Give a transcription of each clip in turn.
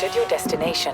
At your destination.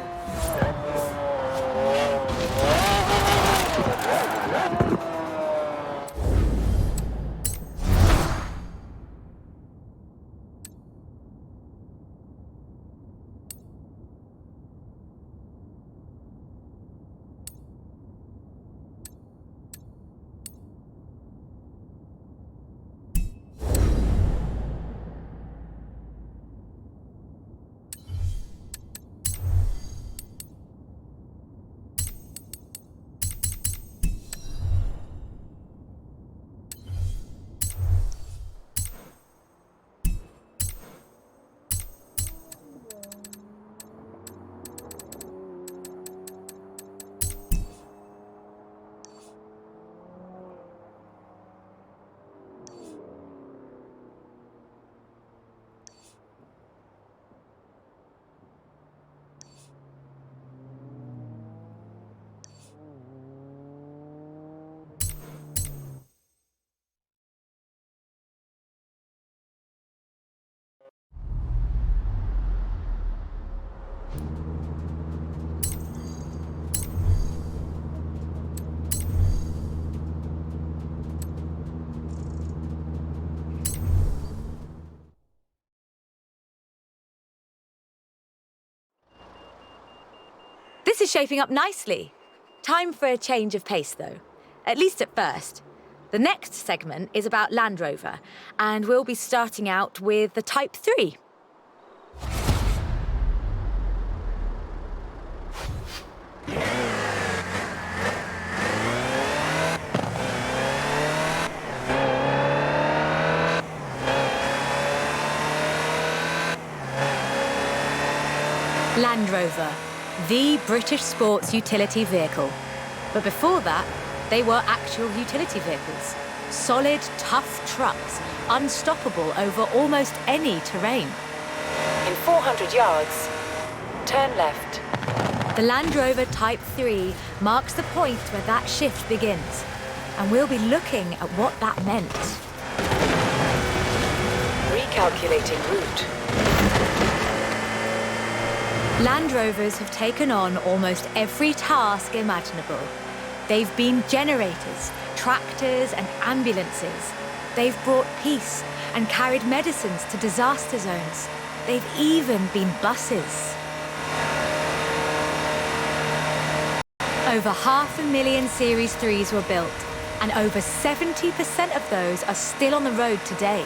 This is shaping up nicely. Time for a change of pace, though. At least at first. The next segment is about Land Rover, and we'll be starting out with the Type 3. Land Rover, the British sports utility vehicle. But before that, they were actual utility vehicles. Solid, tough trucks, unstoppable over almost any terrain. In 400 yards, turn left. The Land Rover Type 3 marks the point where that shift begins. And we'll be looking at what that meant. Recalculating route. Land Rovers have taken on almost every task imaginable. They've been generators, tractors and ambulances. They've brought peace and carried medicines to disaster zones. They've even been buses. Over 500,000 Series 3s were built, and over 70% of those are still on the road today.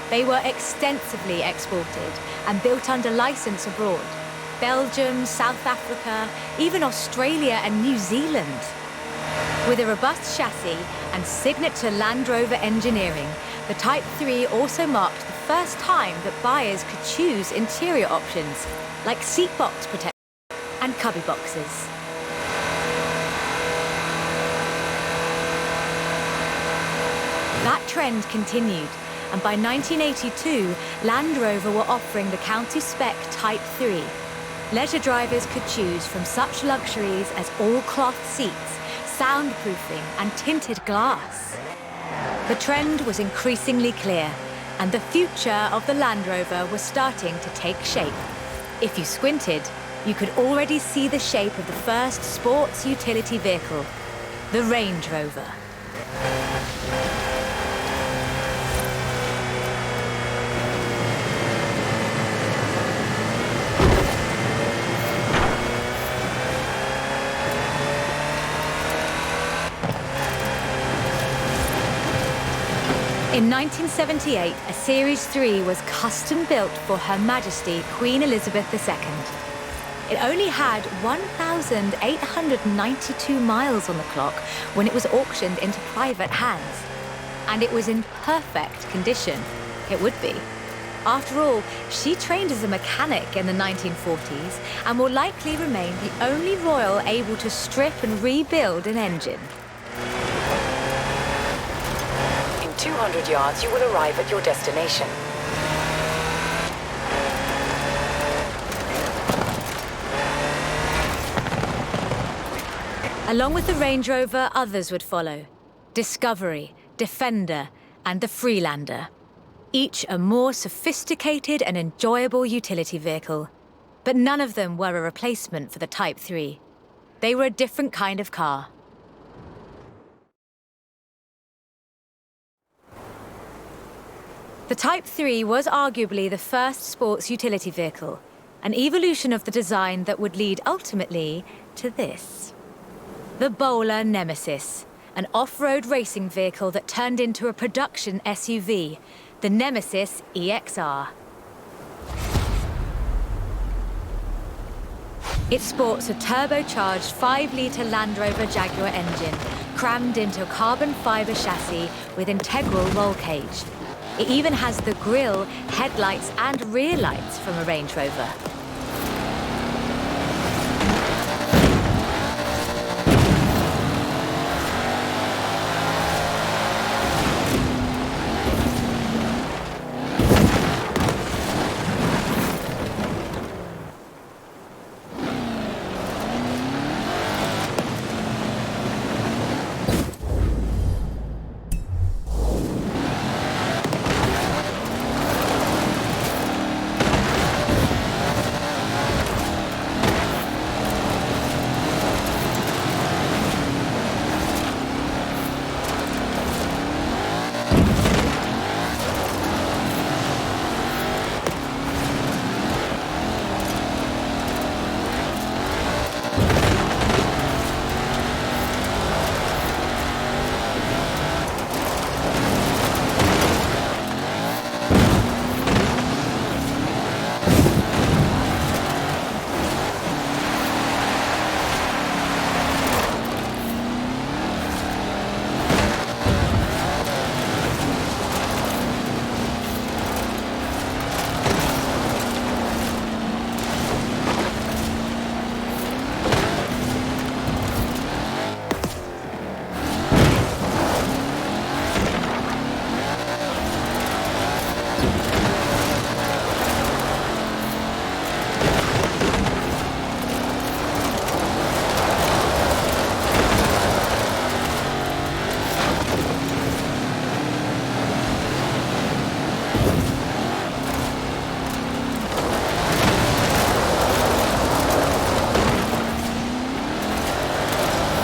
They were extensively exported and built under license abroad. Belgium, South Africa, even Australia and New Zealand. With a robust chassis and signature Land Rover engineering, the Type 3 also marked the first time that buyers could choose interior options, like seat box protection and cubby boxes. That trend continued, and by 1982, Land Rover were offering the county spec Type 3. Leisure drivers could choose from such luxuries as all-cloth seats, soundproofing, and tinted glass. The trend was increasingly clear, and the future of the Land Rover was starting to take shape. If you squinted, you could already see the shape of the first sports utility vehicle, the Range Rover. In 1978, a Series 3 was custom-built for Her Majesty Queen Elizabeth II. It only had 1,892 miles on the clock when it was auctioned into private hands. And it was in perfect condition. It would be. After all, she trained as a mechanic in the 1940s and will likely remain the only royal able to strip and rebuild an engine. 200 yards, you will arrive at your destination. Along with the Range Rover, others would follow. Discovery, Defender, and the Freelander. Each a more sophisticated and enjoyable utility vehicle. But none of them were a replacement for the Type 3. They were a different kind of car. The Type 3 was arguably the first sports utility vehicle, an evolution of the design that would lead ultimately to this. The Bowler Nemesis, an off-road racing vehicle that turned into a production SUV, the Nemesis EXR. It sports a turbocharged 5-litre Land Rover Jaguar engine, crammed into a carbon fibre chassis with integral roll cage. It even has the grille, headlights, and rear lights from a Range Rover.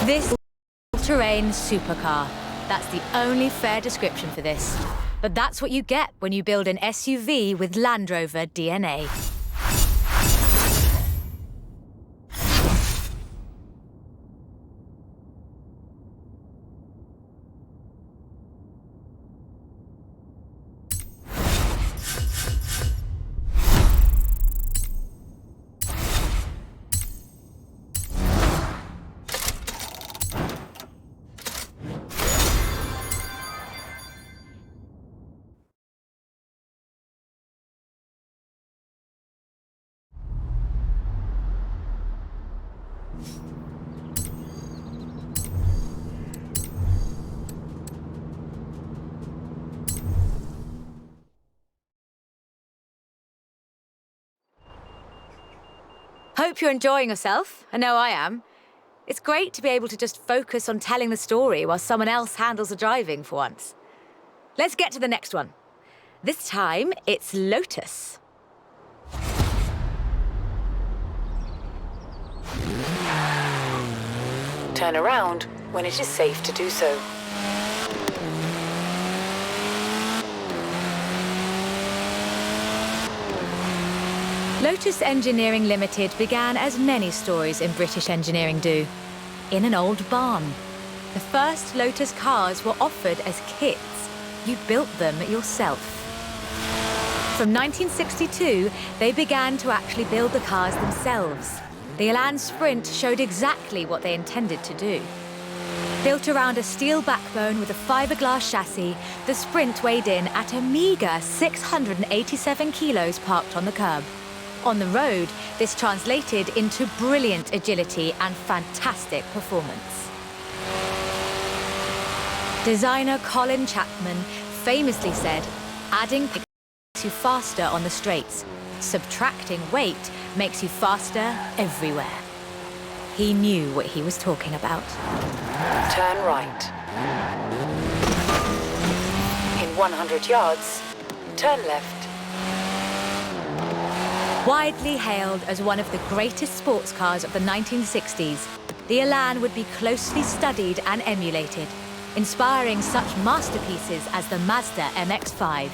This all-terrain supercar. That's the only fair description for this. But that's what you get when you build an SUV with Land Rover DNA. hope you're enjoying yourself. I know I am. It's great to be able to just focus on telling the story while someone else handles the driving for once. Let's get to the next one. This time, it's Lotus. Turn around when it is safe to do so. Lotus Engineering Limited began as many stories in British engineering do, in an old barn. The first Lotus cars were offered as kits. You built them yourself. From 1962, they began to actually build the cars themselves. The Elan Sprint showed exactly what they intended to do. Built around a steel backbone with a fiberglass chassis, the Sprint weighed in at a meager 687 kilos parked on the curb. On the road, this translated into brilliant agility and fantastic performance. Designer Colin Chapman famously said, "Adding makes you faster on the straights. Subtracting weight makes you faster everywhere." He knew what he was talking about. Turn right. In 100 yards, turn left. Widely hailed as one of the greatest sports cars of the 1960s, the Elan would be closely studied and emulated, inspiring such masterpieces as the Mazda MX-5.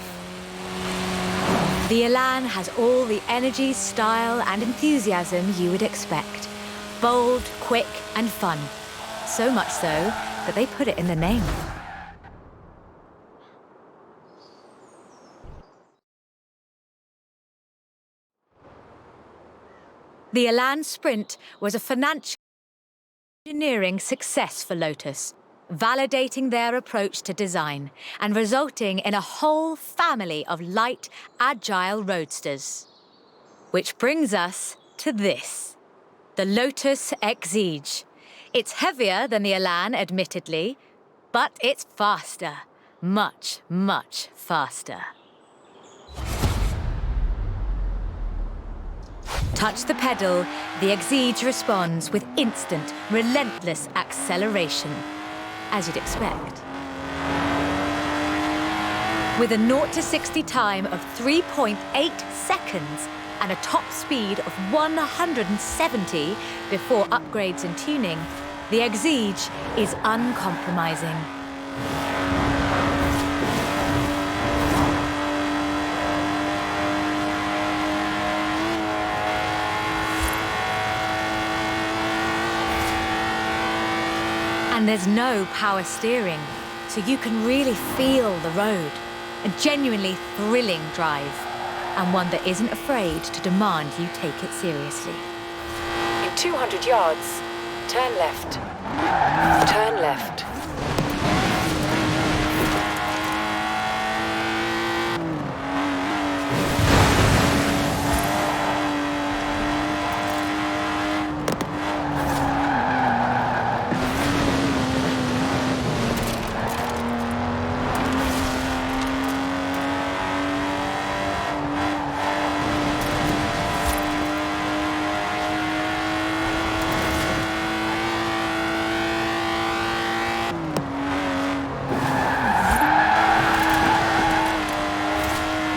The Elan has all the energy, style, and enthusiasm you would expect. Bold, quick, and fun. So much so that they put it in the name. The Elan Sprint was a financial engineering success for Lotus, validating their approach to design and resulting in a whole family of light, agile roadsters. Which brings us to this, the Lotus Exige. It's heavier than the Elan, admittedly, but it's faster. Much, much faster. Touch the pedal, the Exige responds with instant, relentless acceleration, as you'd expect. With a 0 to 60 time of 3.8 seconds and a top speed of 170 before upgrades and tuning, the Exige is uncompromising. And there's no power steering, so you can really feel the road. A genuinely thrilling drive, and one that isn't afraid to demand you take it seriously. In 200 yards, turn left. Turn left.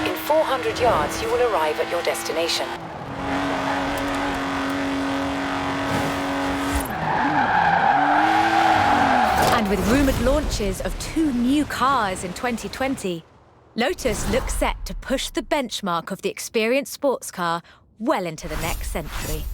In 400 yards, you will arrive at your destination. And with rumoured launches of 2 new cars in 2020, Lotus looks set to push the benchmark of the experienced sports car well into the next century.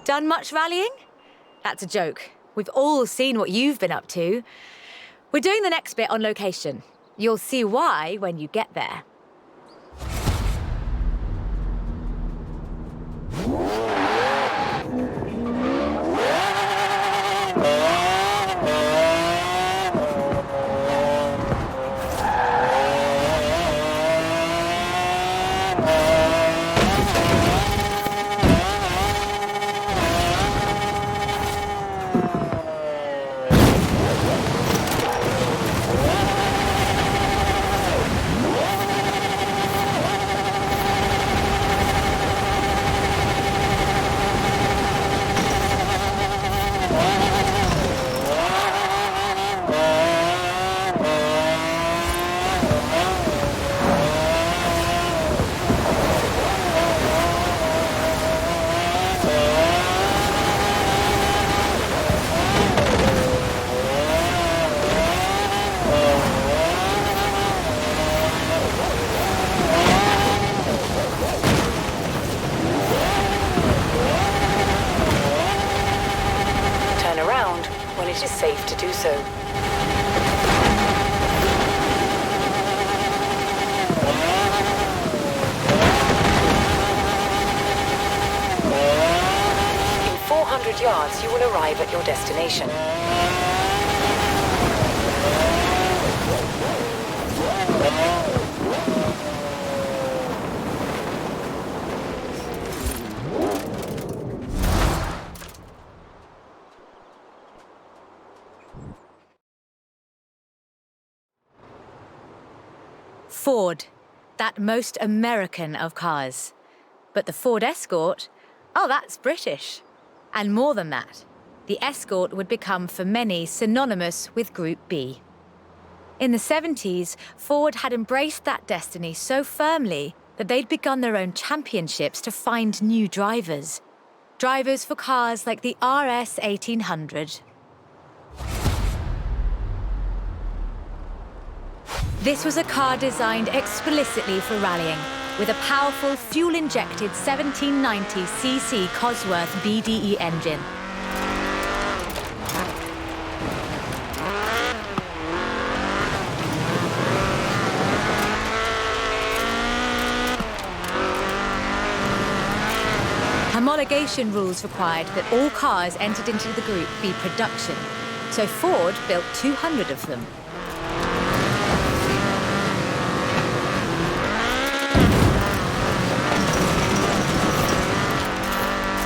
Done much rallying? That's a joke. We've all seen what you've been up to. We're doing the next bit on location. You'll see why when you get there. Turn around when it is safe to do so. In 400 yards, you will arrive at your destination. Ford, that most American of cars. But the Ford Escort, oh, that's British. And more than that, the Escort would become for many synonymous with Group B. In the 70s, Ford had embraced that destiny so firmly that they'd begun their own championships to find new drivers. Drivers for cars like the RS 1800. This was a car designed explicitly for rallying, with a powerful fuel-injected 1790cc Cosworth BDE engine. Homologation rules required that all cars entered into the Group be production, so Ford built 200 of them.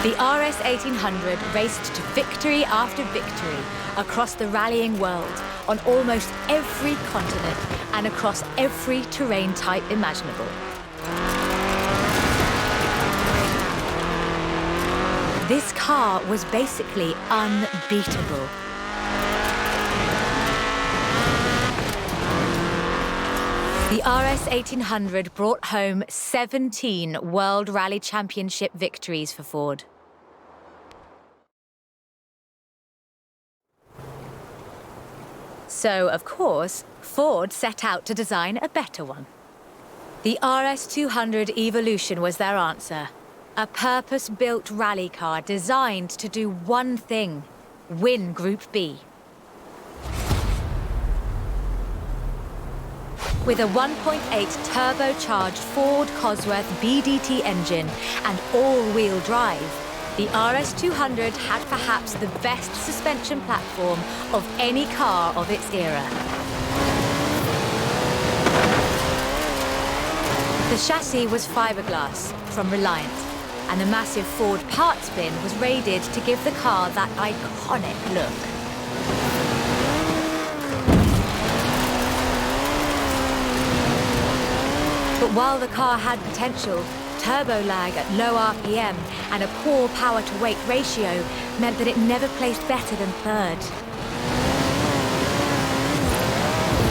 The RS 1800 raced to victory after victory across the rallying world, on almost every continent and across every terrain type imaginable. This car was basically unbeatable. The RS 1800 brought home 17 World Rally Championship victories for Ford. So, of course, Ford set out to design a better one. The RS 200 Evolution was their answer. A purpose-built rally car designed to do one thing: win Group B. With a 1.8 turbocharged Ford Cosworth BDT engine and all-wheel drive, the RS 200 had perhaps the best suspension platform of any car of its era. The chassis was fiberglass from Reliant, and the massive Ford parts bin was raided to give the car that iconic look. But while the car had potential, turbo lag at low RPM and a poor power-to-weight ratio meant that it never placed better than third.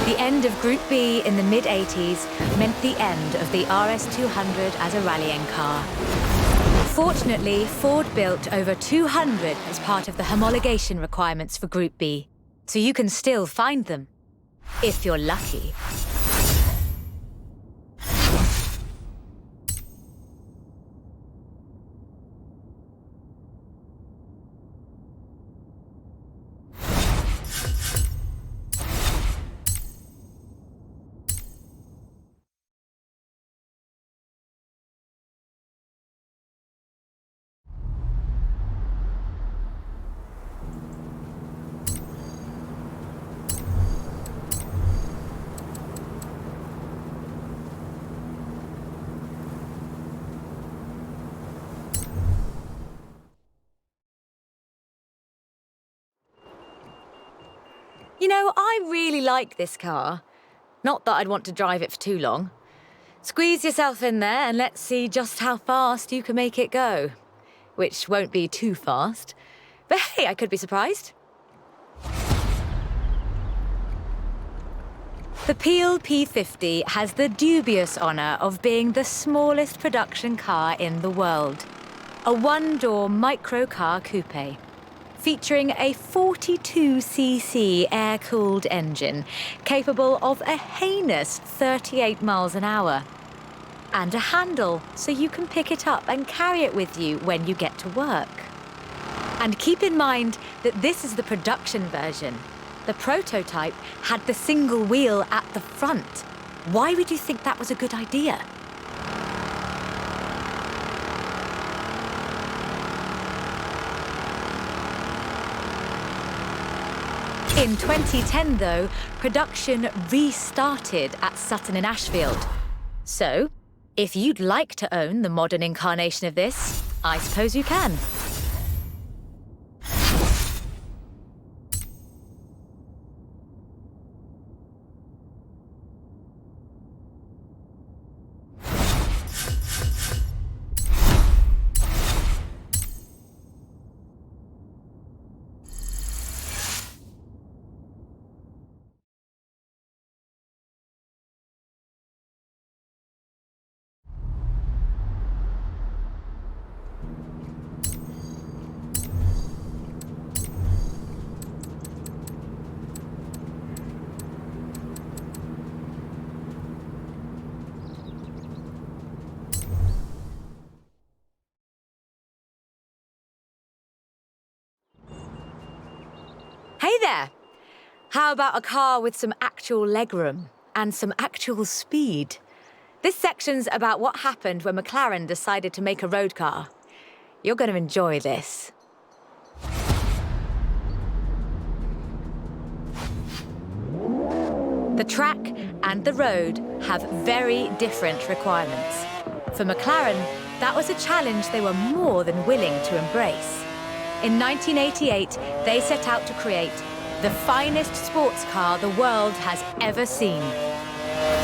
The end of Group B in the mid-80s meant the end of the RS 200 as a rallying car. Fortunately, Ford built over 200 as part of the homologation requirements for Group B, so you can still find them, if you're lucky. You know, I really like this car. Not that I'd want to drive it for too long. Squeeze yourself in there and let's see just how fast you can make it go. Which won't be too fast. But hey, I could be surprised. The Peel P50 has the dubious honour of being the smallest production car in the world. A one-door microcar coupe, featuring a 42cc air-cooled engine capable of a heinous 38 miles an hour. And a handle so you can pick it up and carry it with you when you get to work. And keep in mind that this is the production version. The prototype had the single wheel at the front. Why would you think that was a good idea? In 2010, though, production restarted at Sutton in Ashfield. So, if you'd like to own the modern incarnation of this, I suppose you can. Hey there! How about a car with some actual legroom and some actual speed? This section's about what happened when McLaren decided to make a road car. You're going to enjoy this. The track and the road have very different requirements. For McLaren, that was a challenge they were more than willing to embrace. In 1988, they set out to create the finest sports car the world has ever seen.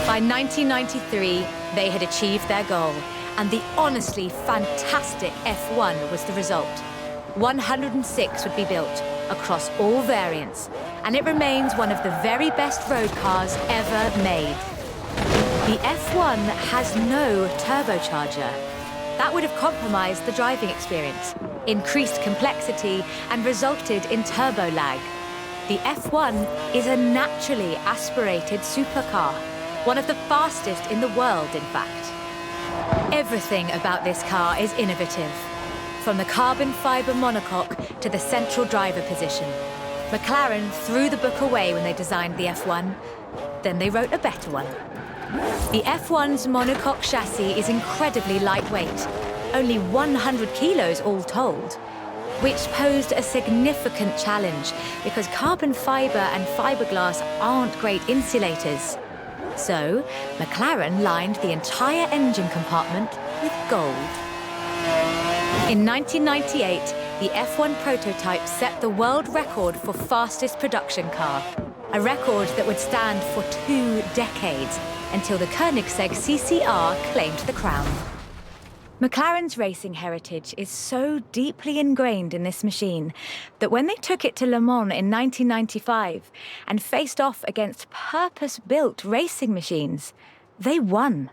By 1993, they had achieved their goal, and the honestly fantastic F1 was the result. 106 would be built across all variants, and it remains one of the very best road cars ever made. The F1 has no turbocharger. That would have compromised the driving experience, increased complexity, and resulted in turbo lag. The F1 is a naturally aspirated supercar, one of the fastest in the world, in fact. Everything about this car is innovative, from the carbon fibre monocoque to the central driver position. McLaren threw the book away when they designed the F1. Then they wrote a better one. The F1's monocoque chassis is incredibly lightweight, only 100 kilos all told, which posed a significant challenge because carbon fibre and fiberglass aren't great insulators. So, McLaren lined the entire engine compartment with gold. In 1998, the F1 prototype set the world record for fastest production car, a record that would stand for 2 decades until the Koenigsegg CCR claimed the crown. McLaren's racing heritage is so deeply ingrained in this machine that when they took it to Le Mans in 1995 and faced off against purpose-built racing machines, they won.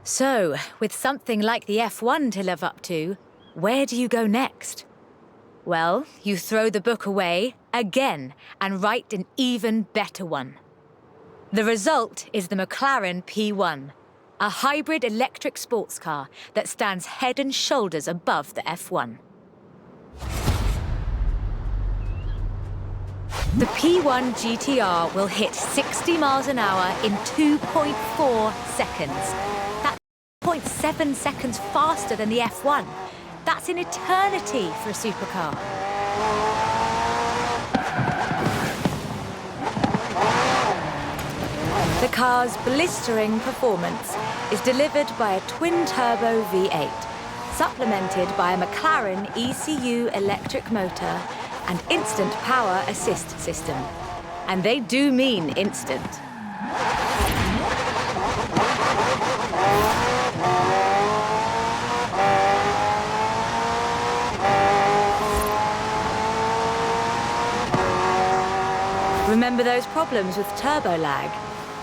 So, with something like the F1 to live up to, where do you go next? Well, you throw the book away again and write an even better one. The result is the McLaren P1, a hybrid electric sports car that stands head and shoulders above the F1. The P1 GTR will hit 60 miles an hour in 2.4 seconds. That's 0.7 seconds faster than the F1. That's an eternity for a supercar. The car's blistering performance is delivered by a twin-turbo V8, supplemented by a McLaren ECU electric motor and instant power assist system. And they do mean instant. Remember those problems with turbo lag?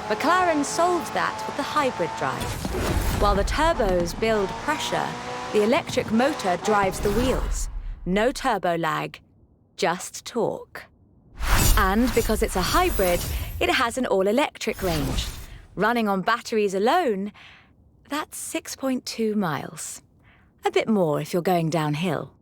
McLaren solved that with the hybrid drive. While the turbos build pressure, the electric motor drives the wheels. No turbo lag, just torque. And because it's a hybrid, it has an all-electric range. Running on batteries alone, that's 6.2 miles. A bit more if you're going downhill.